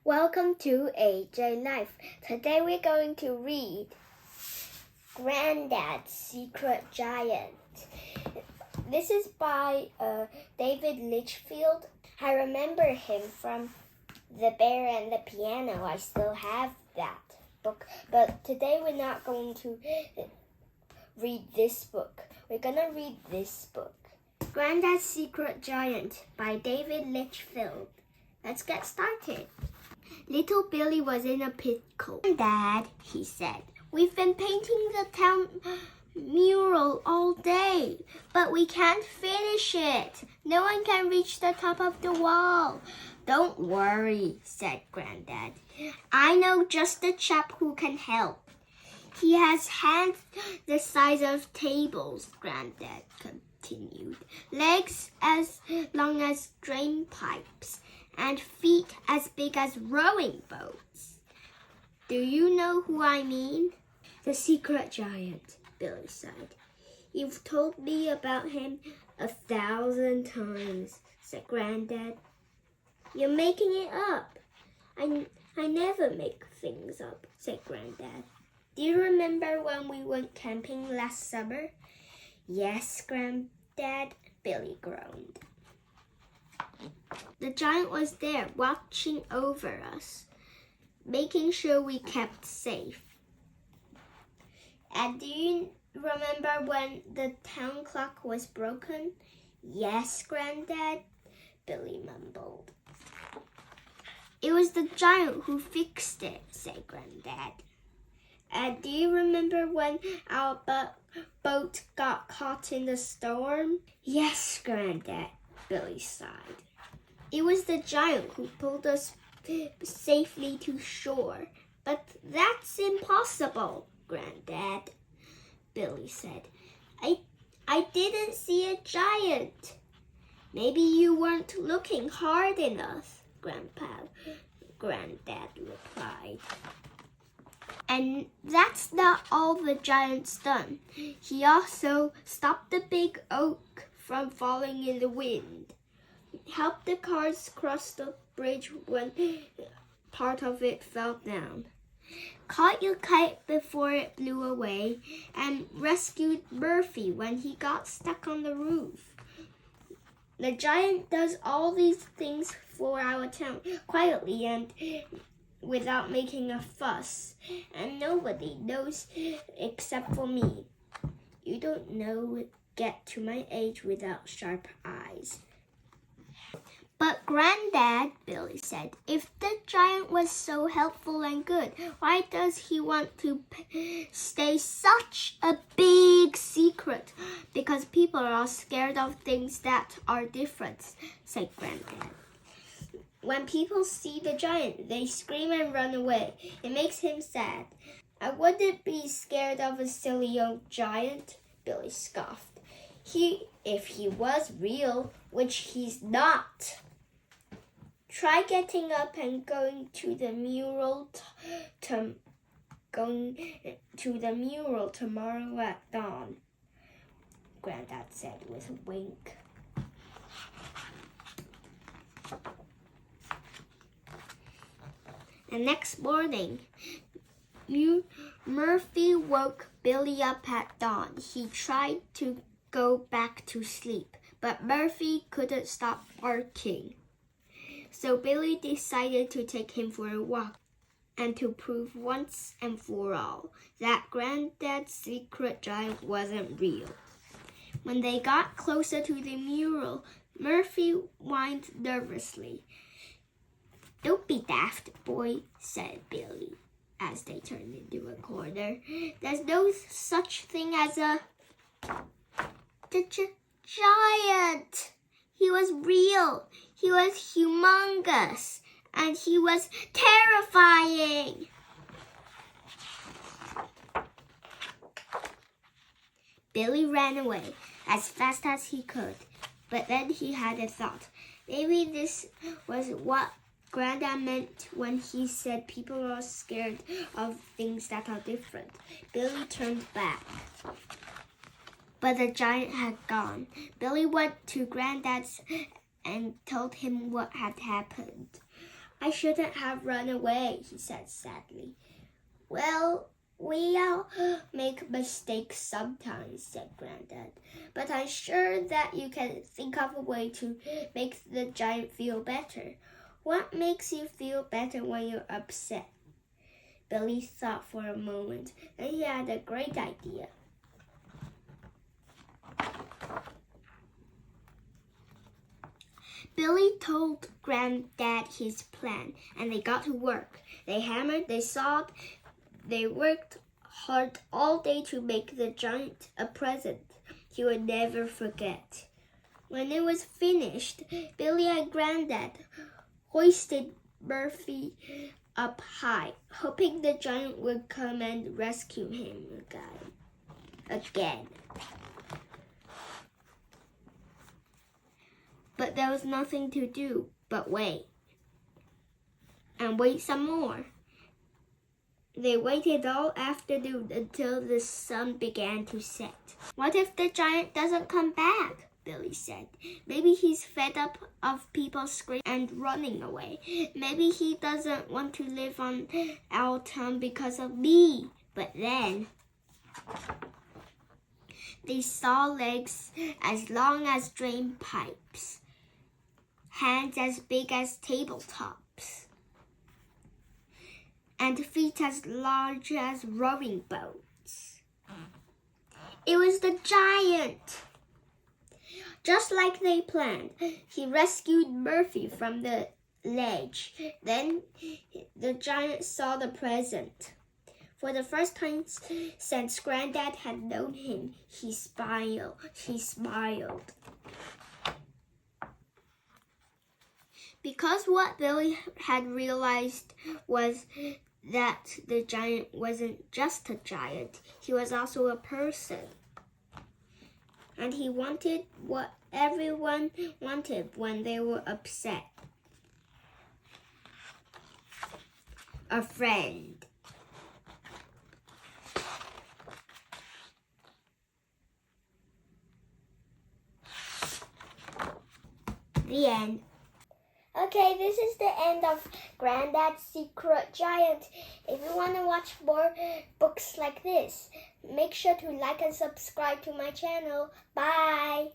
Welcome to AJ Life. Today we're going to read Grandad's Secret Giant. This is by David Litchfield. I remember him from The Bear and the Piano. I still have that book. But today we're not going to read this book. We're going to read this book. Grandad's Secret Giant by David Litchfield. Let's get started. Little Billy was in a pickle. "Dad," he said, "we've been painting the town mural all day, but we can't finish it. No one can reach the top of the wall." "Don't worry," said Grandad. "I know just the chap who can help. He has hands the size of tables," Grandad continued, "legs as long as drain pipes, and feet as big as rowing boats. Do you know who I mean?" "The secret giant," Billy sighed. "You've told me about him 1,000 times," said Grandad. "You're making it up." I never make things up," said Grandad. "Do you remember when we went camping last summer?" "Yes, Grandad," Billy groaned. "The giant was there watching over us, making sure we kept safe." "And do you remember when the town clock was broken?" "Yes, Grandad," Billy mumbled. "It was the giant who fixed it," said Grandad. "And do you remember when our boat got caught in the storm?" "Yes, Grandad," Billy sighed. "It was the giant who pulled us safely to shore." "But that's impossible, Grandad," Billy said. I didn't see a giant." "Maybe you weren't looking hard enough," Grandad replied. "And that's not all the giant's done. He also stopped the big oak from falling in the wind, helped the cars cross the bridge when part of it fell down, caught your kite before it blew away, and rescued Murphy when he got stuck on the roof. The giant does all these things for our town quietly and without making a fuss, and nobody knows except for me. You don't get to my age without sharp eyes." "But Grandad," Billy said, "if the giant was so helpful and good, why does he want to stay such a big secret?" "Because people are scared of things that are different," said Grandad. "When people see the giant, they scream and run away. It makes him sad." "I wouldn't be scared of a silly old giant," Billy scoffed. If he was real, which he's not. Try getting up and going to the mural tomorrow at dawn," Grandad said with a wink. The next morning, Murphy woke Billy up at dawn. He tried to go back to sleep, but Murphy couldn't stop barking. So Billy decided to take him for a walk and to prove once and for all that Grandad's secret giant wasn't real. When they got closer to the mural, Murphy whined nervously. "Don't be daft, boy," said Billy as they turned into a corner. "There's no such thing as a giant. He was real. He was humongous. And he was terrifying." Billy ran away as fast as he could, but then he had a thought. Maybe this was what Grandad meant when he said people are scared of things that are different. Billy turned back, but the giant had gone. Billy went to Grandad's and told him what had happened. I shouldn't have run away, he said sadly. Well, we all make mistakes sometimes, said Grandad. But I'm sure that you can think of a way to make the giant feel better. What makes you feel better when you're upset? Billy thought for a moment, and he had a great idea. Billy told Grandad his plan, and they got to work. They hammered, they sawed, they worked hard all day to make the giant a present he would never forget. When it was finished, Billy and Grandad hoisted Murphy up high, hoping the giant would come and rescue him again. But there was nothing to do but wait. And wait some more. They waited all afternoon until the sun began to set. What if the giant doesn't come back? Billy said. Maybe he's fed up of people screaming and running away. Maybe he doesn't want to live on our town because of me. But then they saw legs as long as drain pipes, hands as big as tabletops, and feet as large as rowing boats. It was the giant! Just like they planned, he rescued Murphy from the ledge. Then the giant saw the present. For the first time since Grandad had known him, he smiled. Because what Billy had realized was that the giant wasn't just a giant, he was also a person. And he wanted what everyone wanted when they were upset. A friend. The end. Okay, this is the end of Grandad's Secret Giant. If you want to watch more books like this, make sure to like and subscribe to my channel. Bye!